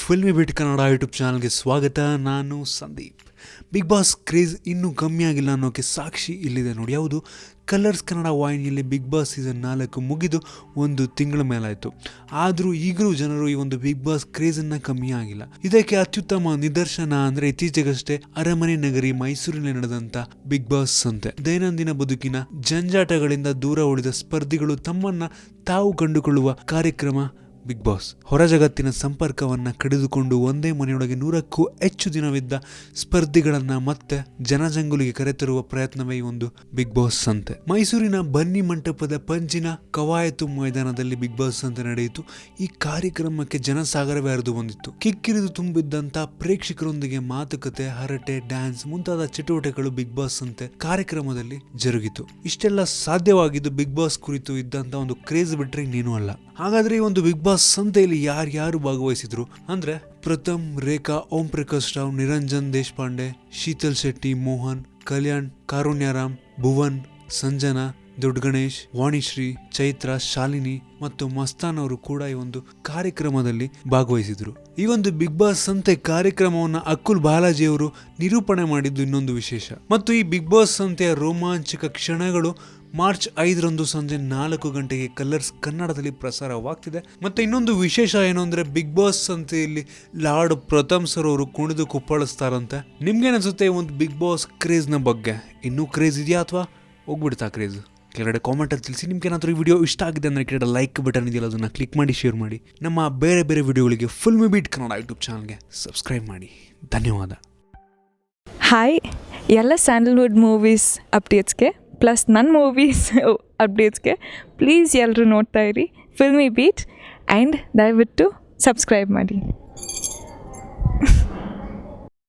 Filmy ಬಿಟ್ Kannada YouTube ಚಾನಲ್ಗೆ ಸ್ವಾಗತ. ನಾನು ಸಂದೀಪ್. ಬಿಗ್ ಬಾಸ್ ಕ್ರೇಜ್ ಇನ್ನೂ ಕಮ್ಮಿ ಆಗಿಲ್ಲ ಅನ್ನೋಕ್ಕೆ ಸಾಕ್ಷಿ ಇಲ್ಲಿದೆ ನೋಡಿ. ಯಾವುದು? ಕಲರ್ಸ್ ಕನ್ನಡ ವಾಹಿನಿಯಲ್ಲಿ ಬಿಗ್ ಬಾಸ್ ಸೀಸನ್ 4 ಮುಗಿದು ಒಂದು ತಿಂಗಳ ಮೇಲಾಯಿತು. ಆದರೂ ಈಗಲೂ ಜನರು ಈ ಒಂದು ಬಿಗ್ ಬಾಸ್ ಕ್ರೇಜನ್ನು ಕಮ್ಮಿ ಆಗಿಲ್ಲ. ಇದಕ್ಕೆ ಅತ್ಯುತ್ತಮ ನಿದರ್ಶನ ಅಂದರೆ ಇತ್ತೀಚೆಗಷ್ಟೇ ಅರಮನೆ ನಗರಿ ಮೈಸೂರಿನಲ್ಲಿ ನಡೆದಂಥ ಬಿಗ್ ಬಾಸ್ ಸಂತೆ. ದೈನಂದಿನ ಬದುಕಿನ ಜಂಜಾಟಗಳಿಂದ ದೂರ ಉಳಿದ ಸ್ಪರ್ಧಿಗಳು ತಮ್ಮನ್ನು ತಾವು ಕಂಡುಕೊಳ್ಳುವ ಕಾರ್ಯಕ್ರಮ ಬಿಗ್ ಬಾಸ್. ಹೊರ ಜಗತ್ತಿನ ಸಂಪರ್ಕವನ್ನು ಕಡಿದುಕೊಂಡು ಒಂದೇ ಮನೆಯೊಳಗೆ 100ಕ್ಕೂ ಹೆಚ್ಚು ದಿನವಿದ್ದ ಸ್ಪರ್ಧಿಗಳನ್ನು ಮತ್ತೆ ಜನಜಂಗುಲಿಗೆ ಕರೆತರುವ ಪ್ರಯತ್ನವೇ ಈ ಒಂದು ಬಿಗ್ ಬಾಸ್ ಸಂತೆ. ಮೈಸೂರಿನ ಬನ್ನಿ ಮಂಟಪದ ಪಂಜಿನ ಕವಾಯತು ಮೈದಾನದಲ್ಲಿ ಬಿಗ್ ಬಾಸ್ ಸಂತೆ ನಡೆಯಿತು. ಈ ಕಾರ್ಯಕ್ರಮಕ್ಕೆ ಜನಸಾಗರವೇ ಹರಿದು ಬಂದಿತ್ತು. ಕಿಕ್ಕಿರಿದು ತುಂಬಿದ್ದಂತ ಪ್ರೇಕ್ಷಕರೊಂದಿಗೆ ಮಾತುಕತೆ, ಹರಟೆ, ಡ್ಯಾನ್ಸ್ ಮುಂತಾದ ಚಟುವಟಿಕೆಗಳು ಬಿಗ್ ಬಾಸ್ ಸಂತೆ ಕಾರ್ಯಕ್ರಮದಲ್ಲಿ ಜರುಗಿತು. ಇಷ್ಟೆಲ್ಲ ಸಾಧ್ಯವಾಗಿದ್ದು ಬಿಗ್ ಬಾಸ್ ಕುರಿತು ಇದ್ದಂತ ಒಂದು ಕ್ರೇಜ್ ಬಿಟ್ರೆ ಇನ್ನೇನೂ ಅಲ್ಲ. ಹಾಗಾದ್ರೆ ಈ ಒಂದು ಬಿಗ್ ಬಾಸ್ ಸಂತೆಯಲ್ಲಿ ಯಾರ್ಯಾರು ಭಾಗವಹಿಸಿದ್ರು ಅಂದ್ರೆ ಪ್ರಥಮ್, ರೇಖಾ, ಓಂ ಪ್ರಕಾಶ್ ರಾವ್, ನಿರಂಜನ್ ದೇಶಪಾಂಡೆ, ಶೀತಲ್ ಶೆಟ್ಟಿ, ಮೋಹನ್, ಕಲ್ಯಾಣ್, ಕಾರುಣ್ಯರಾಮ್, ಭುವನ್, ಸಂಜನಾ, ದೊಡ್ಡ ಗಣೇಶ್, ವಾಣಿಶ್ರೀ, ಚೈತ್ರ, ಶಾಲಿನಿ ಮತ್ತು ಮಸ್ತಾನ್ ಅವರು ಕೂಡ ಈ ಒಂದು ಕಾರ್ಯಕ್ರಮದಲ್ಲಿ ಭಾಗವಹಿಸಿದ್ರು. ಈ ಒಂದು ಬಿಗ್ ಬಾಸ್ ಸಂತೆ ಕಾರ್ಯಕ್ರಮವನ್ನು ಅಕುಲ್ ಬಾಲಾಜಿ ಅವರು ನಿರೂಪಣೆ ಮಾಡಿದ್ದು ಇನ್ನೊಂದು ವಿಶೇಷ. ಮತ್ತು ಈ ಬಿಗ್ ಬಾಸ್ ಸಂತೆಯ ರೋಮಾಂಚಕ ಕ್ಷಣಗಳು ಮಾರ್ಚ್ 5ರಂದು ಸಂಜೆ 4 ಗಂಟೆಗೆ ಕಲರ್ಸ್ ಕನ್ನಡದಲ್ಲಿ ಪ್ರಸಾರವಾಗ್ತಿದೆ. ಮತ್ತೆ ಇನ್ನೊಂದು ವಿಶೇಷ ಏನು ಅಂದ್ರೆ ಬಿಗ್ ಬಾಸ್ ಸಂತೆಯಲ್ಲಿ ಲಾರ್ಡ್ ಪ್ರಥಮ್ ಸರ್ ಅವರು ಕುಣಿದು ಕುಪ್ಪಳಿಸ್ತಾರಂತೆ. ನಿಮ್ಗೇನಿಸುತ್ತೆ ಈ ಒಂದು ಬಿಗ್ ಬಾಸ್ ಕ್ರೇಜ್ನ ಬಗ್ಗೆ? ಇನ್ನೂ ಕ್ರೇಜ್ ಇದೆಯಾ ಅಥವಾ ಹೋಗ್ಬಿಡ್ತಾ ಕ್ರೇಜ್? ಕೆಳಗಡೆ ಕಾಮೆಂಟಲ್ಲಿ ತಿಳಿಸಿ. ನಿಮ್ಗೆ ಏನಾದರೂ ಈ ವಿಡಿಯೋ ಇಷ್ಟ ಆಗಿದೆ ಅಂದರೆ ಕೆಳಗಡೆ ಲೈಕ್ ಬಟನ್ ಇದೆಯಲ್ಲ, ಅದನ್ನು ಕ್ಲಿಕ್ ಮಾಡಿ ಶೇರ್ ಮಾಡಿ. ನಮ್ಮ ಬೇರೆ ಬೇರೆ ವಿಡಿಯೋಗಳಿಗೆ ಫಿಲ್ಮಿ ಬೀಟ್ ಕನ್ನಡ ಯೂಟ್ಯೂಬ್ ಚಾನಲ್ಗೆ ಸಬ್ಸ್ಕ್ರೈಬ್ ಮಾಡಿ. ಧನ್ಯವಾದ. ಹಾಯ್, ಎಲ್ಲ ಸ್ಯಾಂಡಲ್ವುಡ್ ಮೂವೀಸ್ ಅಪ್ಡೇಟ್ಸ್ಗೆ ಪ್ಲಸ್ ನನ್ನ ಮೂವೀಸ್ ಅಪ್ಡೇಟ್ಸ್ಗೆ ಪ್ಲೀಸ್ ಎಲ್ಲರೂ ನೋಡ್ತಾ ಇರಿ ಫಿಲ್ಮಿ ಬೀಟ್ ಆ್ಯಂಡ್ ದಯವಿಟ್ಟು ಸಬ್ಸ್ಕ್ರೈಬ್ ಮಾಡಿ.